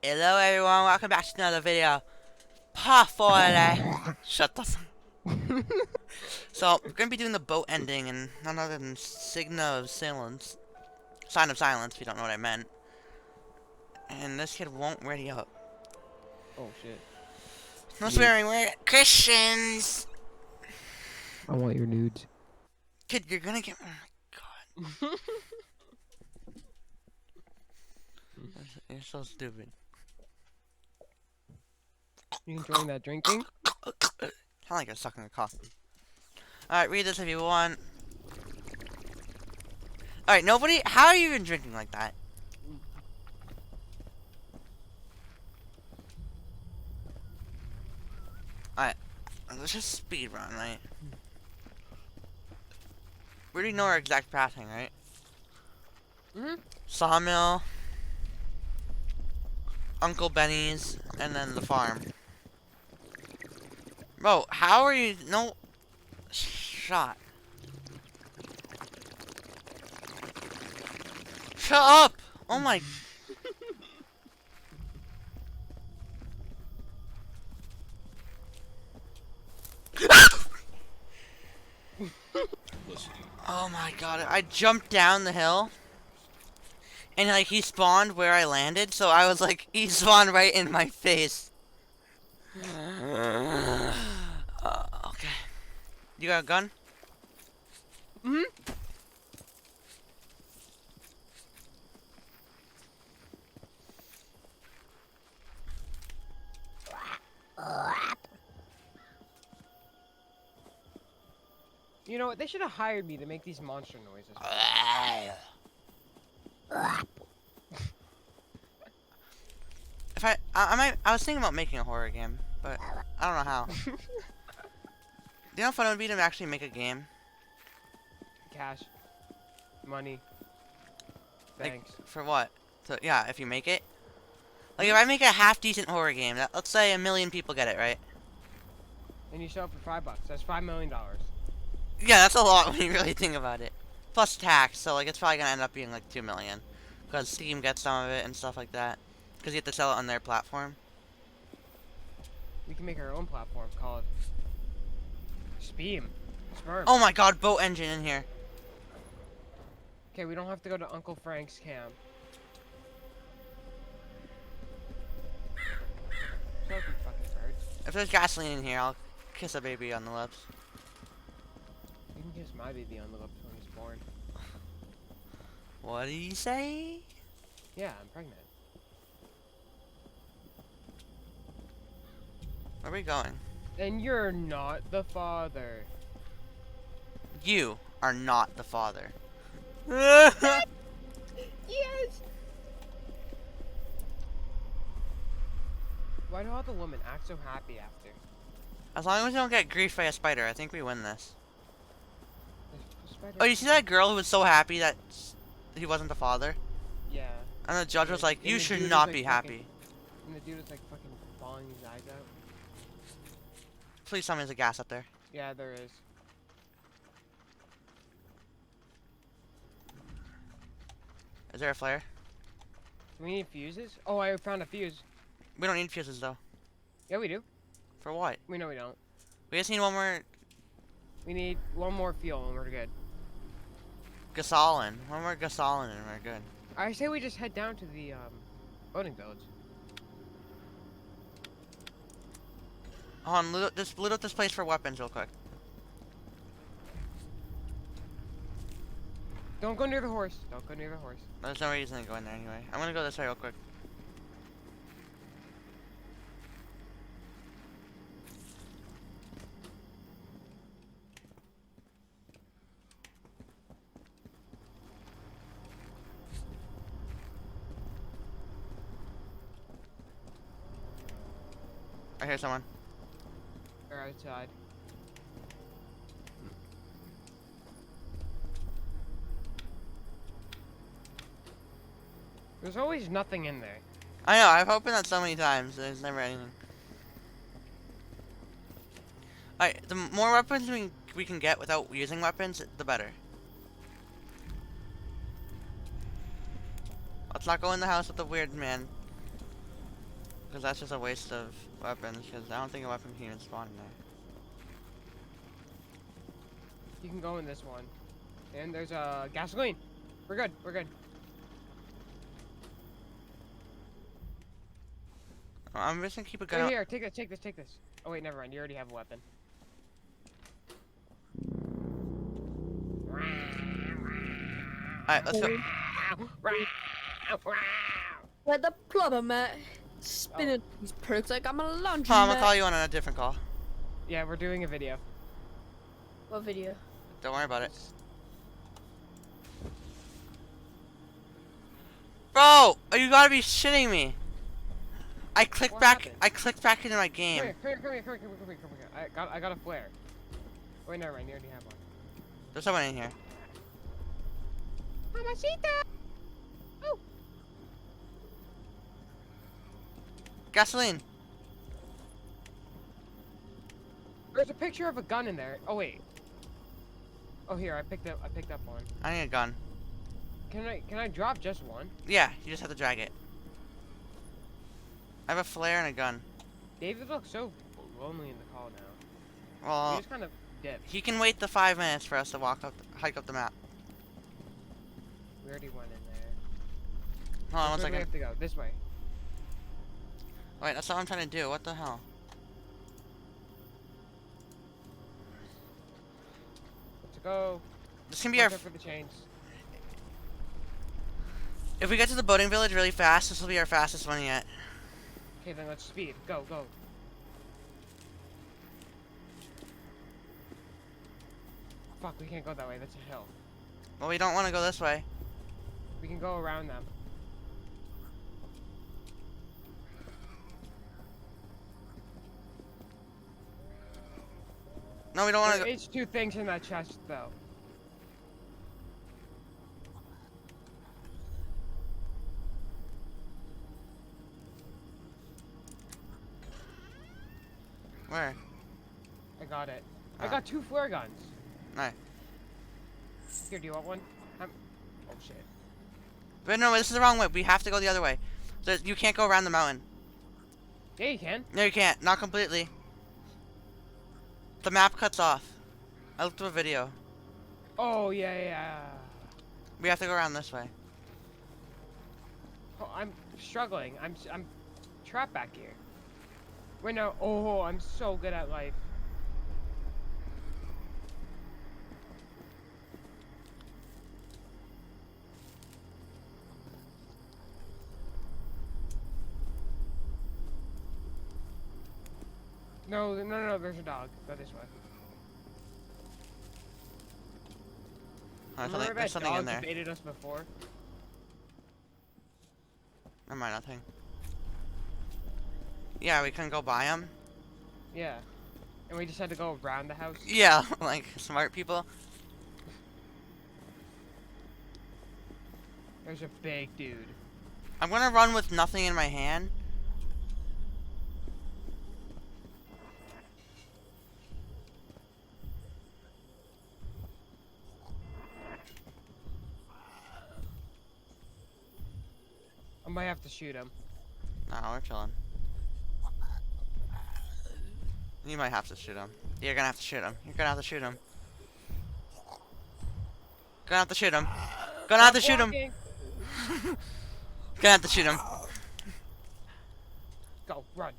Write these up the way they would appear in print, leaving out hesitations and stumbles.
Hello everyone, welcome back to another video. Parfoile. Shut the fuck. So, we're gonna be doing the boat ending and none other than Sign of Silence. Sign of Silence, if you don't know what I meant. And this kid won't ready up. Oh shit. No swearing, we're Christians! I want your nudes. Kid, you're gonna get. Oh my god. You're so stupid. You enjoying that drinking? Sound like you're sucking a coffee. Alright, read this if you want. Alright, nobody. How are you even drinking like that? Alright, let's just speed run, right? We already know our exact pathing, right? Mm-hmm. Sawmill, Uncle Benny's, and then the farm. Bro, how are you? No shot. Shut up! Oh my. Oh my god, I jumped down the hill. And like he spawned where I landed, so I was like, he spawned right in my face. Okay. You got a gun? Mm-hmm. You know what? They should have hired me to make these monster noises. If I was thinking about making a horror game, but I don't know how. Do you know how fun it would be to actually make a game? Cash. Money. Like, Thanks. for what? So yeah, if you make it. Like if I make a half decent horror game, let's say 1 million people get it, right? And you sell it for $5. That's $5 million. Yeah, that's a lot when you really think about it. Plus tax, so like it's probably gonna end up being like 2 million, because Steam gets some of it and stuff like that. Because you have to sell it on their platform. We can make our own platform called Speam. Sperm. Oh my god, boat engine in here. Okay, we don't have to go to Uncle Frank's camp. Shut up, you fucking birds. If there's gasoline in here, I'll kiss a baby on the lips. You can kiss my baby on the lips when he's born. What do you say? Yeah, I'm pregnant. Where are we going? And you're not the father. You are not the father. Yes! Why do all the women act so happy after? As long as we don't get griefed by a spider, I think we win this. The spider- Oh, you see that girl who was so happy that he wasn't the father? Yeah. And the judge was like, And you the should dude not was, be like, fucking- happy. And the dude was like fucking bawling his eyes out. Please tell me there's a gas up there. Yeah, there is. Is there a flare? Do we need fuses? Oh, I found a fuse. We don't need fuses though. Yeah, we do. For what? We know we don't. We just need one more We need one more fuel and we're good. gasoline. One more gasoline and we're good. I say we just head down to the boating village. Hold on, loot up this place for weapons real quick. Don't go near the horse. Don't go near the horse. There's no reason to go in there anyway. I'm gonna go this way real quick. I hear someone. They're outside. There's always nothing in there. I know, I've opened that so many times, there's never anything. Alright, the more weapons we can get without using weapons, the better. Let's not go in the house with the weird man. Because that's just a waste of weapons, because I don't think a weapon can even spawn in there. You can go in this one. And there's gasoline. We're good. We're good. I'm just gonna keep a gun Right out. here. Take this. Take this. Take this. Oh wait, never mind. You already have a weapon. Alright, let's go. Like the plumber, mate. Spinning these perks like I'm a laundry Hold on, I'm gonna mat. call you on a different call. Yeah, we're doing a video. What video? Don't worry about it. Bro, you gotta be shitting me. I clicked What back. happened? I clicked back into my Come game. here, come here, come here, come here, come here, come here, come here. I got a flare. Wait, never mind. You already have one. There's someone in here. Mamacita! Oh! Gasoline. There's a picture of a gun in there. Oh wait. Oh here, I picked up one. I need a gun. Can I drop just one? Yeah, you just have to drag it. I have a flare and a gun. David looks so lonely in the call now. He Well, just kind of dipped. he can wait the 5 minutes for us to hike up the map. We already went in there. Hold on one Which way do we second. have to go? This way. Wait, that's not what I'm trying to do. What the hell? Let's go. This can be our. Watch out for the chains. If we get to the boating village really fast, this will be our fastest one yet. Okay, then let's speed. Go, go. Fuck, we can't go that way. That's a hill. Well, we don't want to go this way. We can go around them. No, we don't want to go. There's two things in that chest, though. Where? I got it. I Ah. got two flare guns. Nice. Here, do you want one? Oh shit. But no, this is the wrong way. We have to go the other way. You can't go around the mountain. Yeah, you can. No, you can't. Not completely. The map cuts off. I looked up a video. Oh yeah, yeah. We have to go around this way. Oh, I'm struggling. I'm trapped back here. Wait, no. Oh, I'm so good at life. No, no, no, no, there's a dog. Go this way. Remember There's that something dog in there. debated us before? Never mind, nothing. Yeah, we can go buy them. Yeah. And we just had to go around the house? Yeah, like smart people. There's a big dude. I'm gonna run with nothing in my hand. I might have to shoot him. No, we're chilling. You might have to shoot him. You're gonna have to shoot him. You're gonna have to shoot him. Gonna have to shoot him. Gonna have to shoot him. Walking. Gonna have to shoot him. Go, run.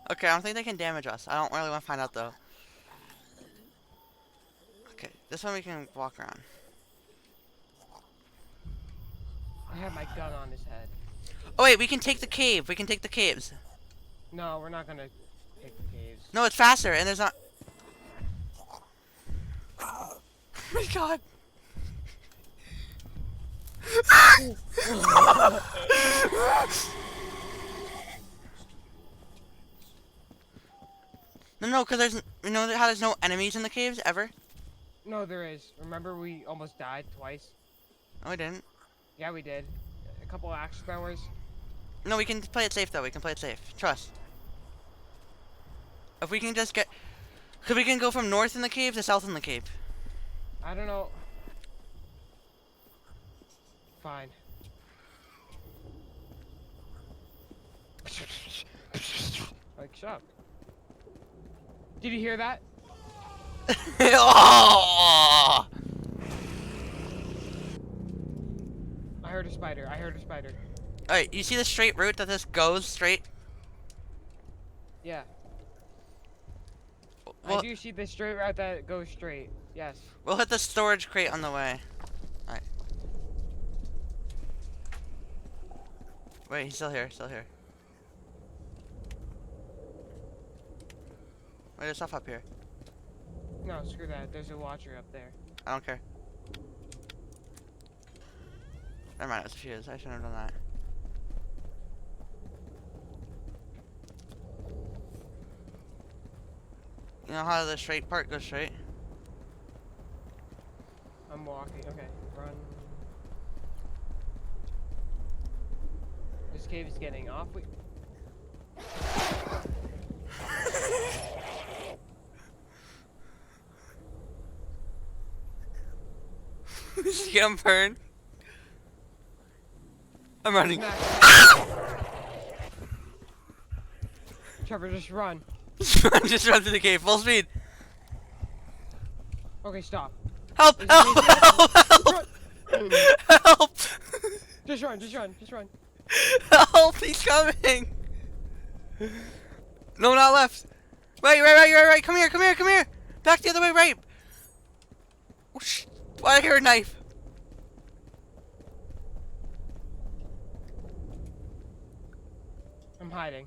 Okay, I don't think they can damage us. I don't really want to find out though. Okay, this one we can walk around. I have my gun on his head. Oh wait, we can take the cave. We can take the caves. No, we're not gonna take the caves. No, it's faster, and there's not. Oh my god. No, because there's, you know how there's no enemies in the caves ever? No, there is. Remember we almost died twice? No, we didn't. Yeah, we did. A couple axe throwers. No, we can play it safe though. We can play it safe. Trust. If we can just get... Could we can go from north in the cave to south in the cave? I don't know. Fine. Like, shut up. Did you hear that? Oh! I heard a spider. I heard a spider. Alright, you see the straight route that this goes straight? Yeah. Well, I do see the straight route that goes straight. Yes. we'll hit the storage crate on the way. Alright. Wait, he's still here, still here. Wait, there's stuff up here. No, screw that. There's a watcher up there. I don't care. Never mind, it's a fuse. I shouldn't have done that. You know how the straight part goes straight? I'm walking. Okay, run. This cave is getting awfully. See him burn? I'm running. Trevor, just run. Just run through the cave, full speed. Okay, stop. Help! Is Help! it Help! Help! Run. Help! Just run, just run, just run. Help! He's coming! No, not left. Right. Come here, come here, come here. Back the other way, right. Whoosh. Why I hear a knife? I'm hiding.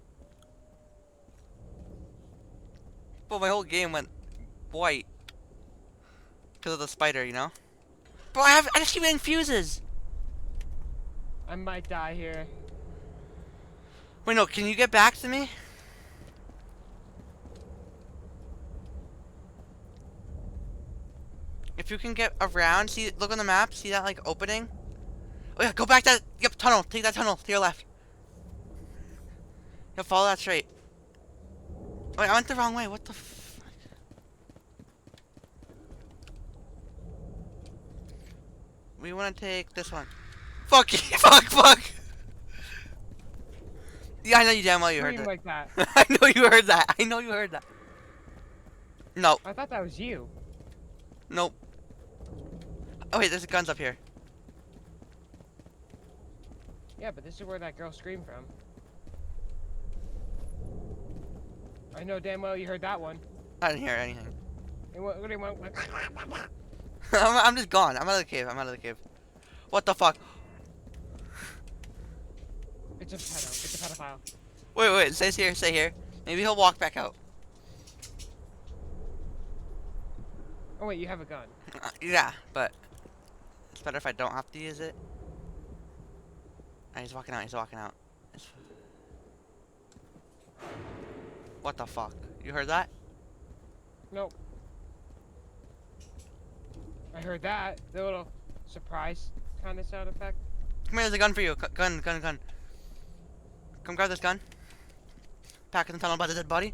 Well, my whole game went white because of the spider, you know. Bro, I just keep getting fuses. I might die here. Wait, no. Can you get back to me? If you can get around, see, look on the map, see that like opening? Oh yeah, go back that, yep, tunnel, take that tunnel to your left. Yeah, follow that straight. Wait, I went the wrong way, what the fuck? We wanna take this one. Fuck you, fuck! Yeah, I know you damn well you heard Scream that. like that. I know you heard that, No, I thought that was you. nope. Oh wait, there's guns up here. Yeah, but this is where that girl screamed from. I know damn well you heard that one. I didn't hear anything. And what do you want? I'm just gone. I'm out of the cave. What the fuck? It's a pedo. It's a pedophile. Wait, it says here, stay here. Maybe he'll walk back out. Oh wait, you have a gun. Yeah, but it's better if I don't have to use it. He's walking out, What the fuck? You heard that? Nope. I heard that. The little surprise kind of sound effect. Come here, there's a gun for you. Gun. Come grab this gun. Back in the tunnel by the dead body.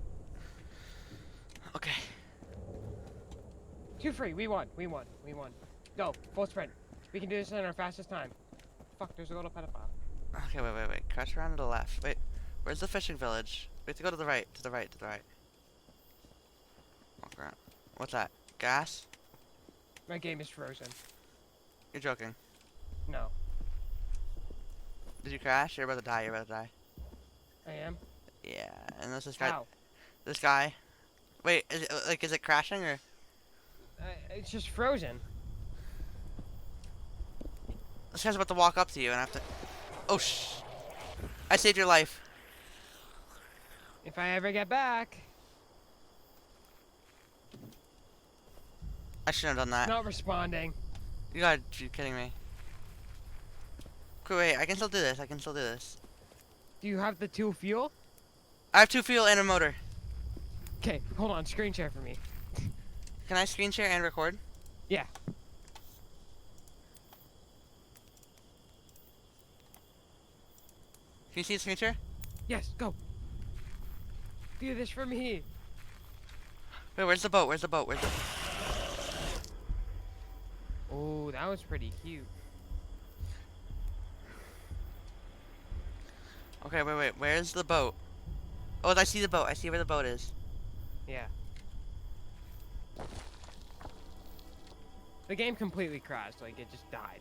Okay. 2 free. We won. Go. Full sprint. We can do this in our fastest time. Fuck, there's a little pedophile. Okay, wait. Crouch around to the left. Wait, where's the fishing village? We have to go to the right, to the right. Walk around. What's that? Gas? My game is frozen. You're joking. No. Did you crash? You're about to die. I am? Yeah, and this guy. How? This guy. Wait, is it crashing or? It's just frozen. This guy's about to walk up to you and I have to. Oh I saved your life. If I ever get back. I shouldn't have done that. Not responding. You gotta be kidding me. Okay, wait, I can still do this. Do you have the 2 fuel? I have 2 fuel and a motor. Okay, hold on. Screen share for me. Can I screen share and record? Yeah. Can you see the screen share? Yes, go. Do this for me. Wait, where's the boat? Where's the boat? Where's the... Oh, that was pretty cute. Okay, wait. Where's the boat? Oh, I see the boat. I see where the boat is. Yeah. The game completely crashed, like it just died.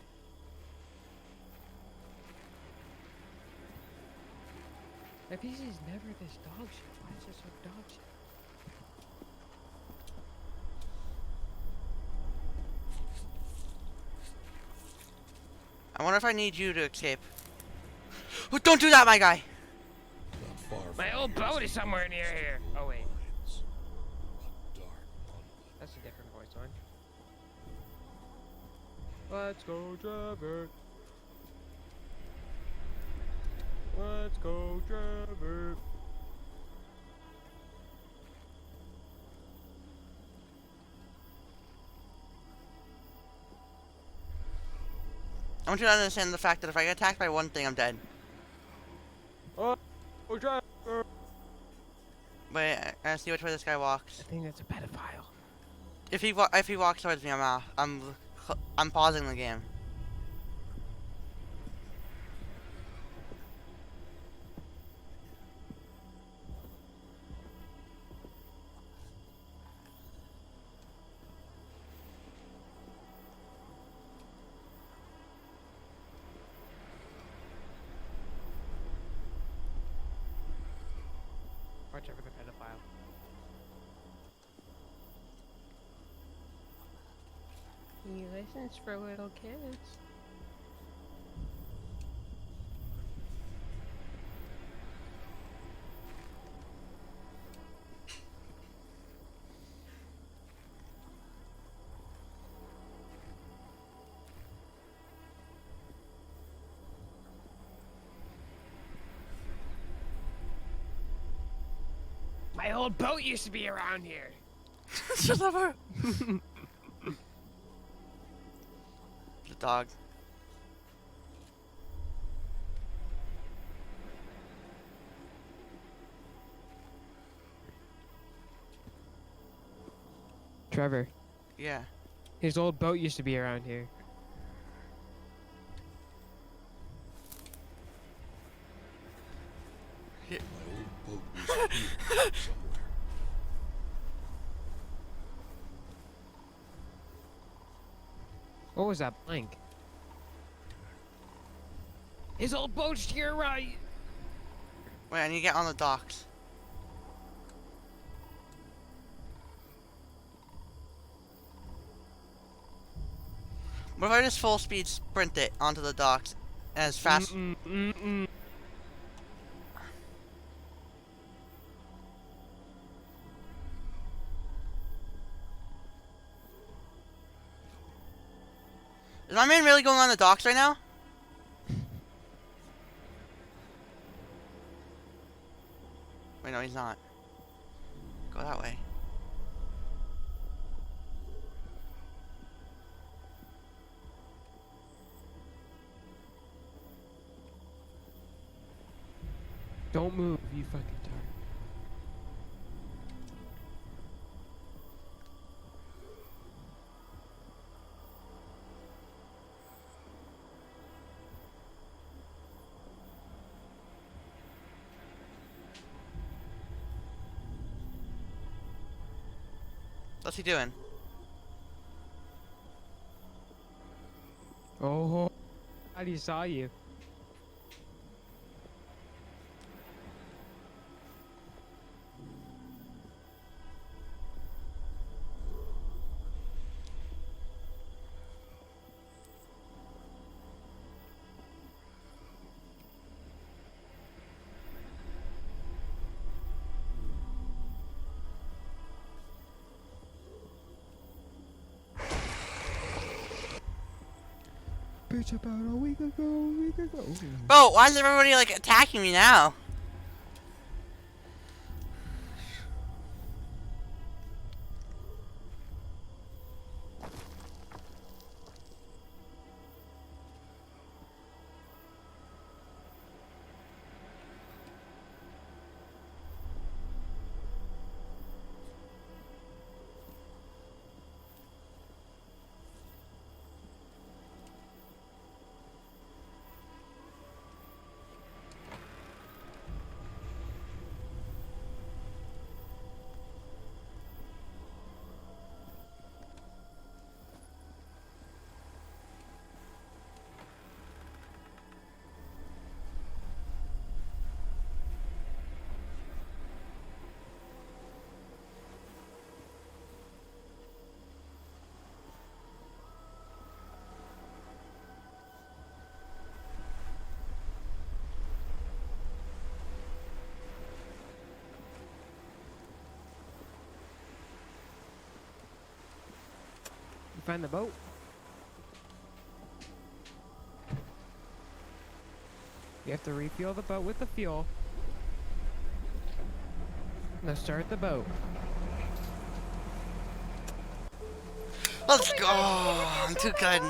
My PC is never this dog shit. Why is it so dog shit? I wonder if I need you to escape. Oh, don't do that, my guy! Not far from My old boat is somewhere near here. Oh wait, lines. A dark monolith. that's a different voice one. Let's go, Trevor. Let's go, Trevor. I want you to understand the fact that if I get attacked by one thing, I'm dead. Oh, Trevor. Wait, I gotta see which way this guy walks. I think that's a pedophile. If he walks towards me, I'm off. I'm pausing the game. Watch over the pedophile. He listens for little kids. My old boat used to be around here. Shut up! The dog. Trevor, Yeah. his old boat used to be around here. My old boat was here somewhere. What was that blank? His old boat's to your right. Wait, I need to get on the docks. What if I just full speed sprint it onto the docks as fast? Is my man really going on the docks right now? Wait, no, he's not. Go that way. Don't move, you fucking tart. What's he doing? Oh, I saw you. Bitch, about a week ago. Bro, why is everybody like attacking me now? find the boat. You have to refuel the boat with the fuel. Now start the boat. Let's go! I'm too good.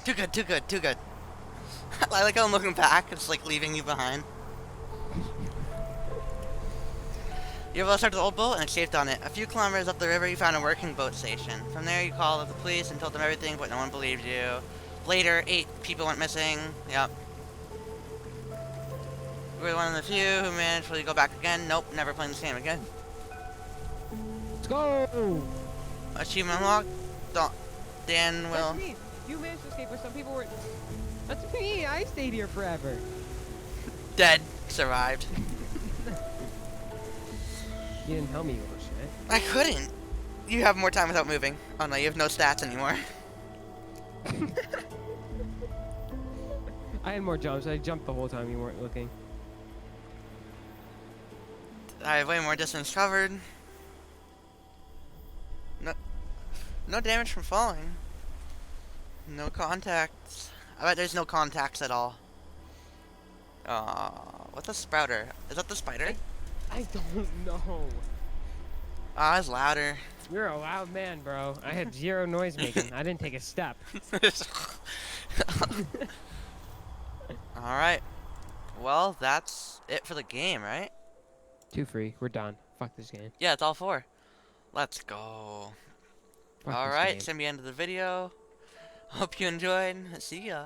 Too good, too good, too good. I like how I'm looking back, it's like leaving you behind. You're able to start the old boat and escaped on it. A few kilometers up the river, you found a working boat station. From there, you called the police and told them everything, but no one believed you. Later, 8 people went missing. Yep. You were one of the few who managed to go back again. Nope, never playing this game again. Let's go! Achievement unlocked. Dan will. That's me. You managed to escape where some people were. That's me. I stayed here forever. Dead. Survived. You didn't tell me you were shit. I couldn't. You have more time without moving. Oh no, you have no stats anymore. I had more jumps. I jumped the whole time you weren't looking. I have way more distance covered. No damage from falling. No contacts. I bet there's no contacts at all. What's a sprouter? Is that the spider? I don't know. Ah, it's louder. You're a loud man, bro. I had 0 noise making. I didn't take a step. Alright. Well, that's it for the game, right? 2 free. We're done. Fuck this game. Yeah, it's all 4. Let's go. Fuck this Alright, game. it's gonna be the end of the video. Hope you enjoyed. See ya.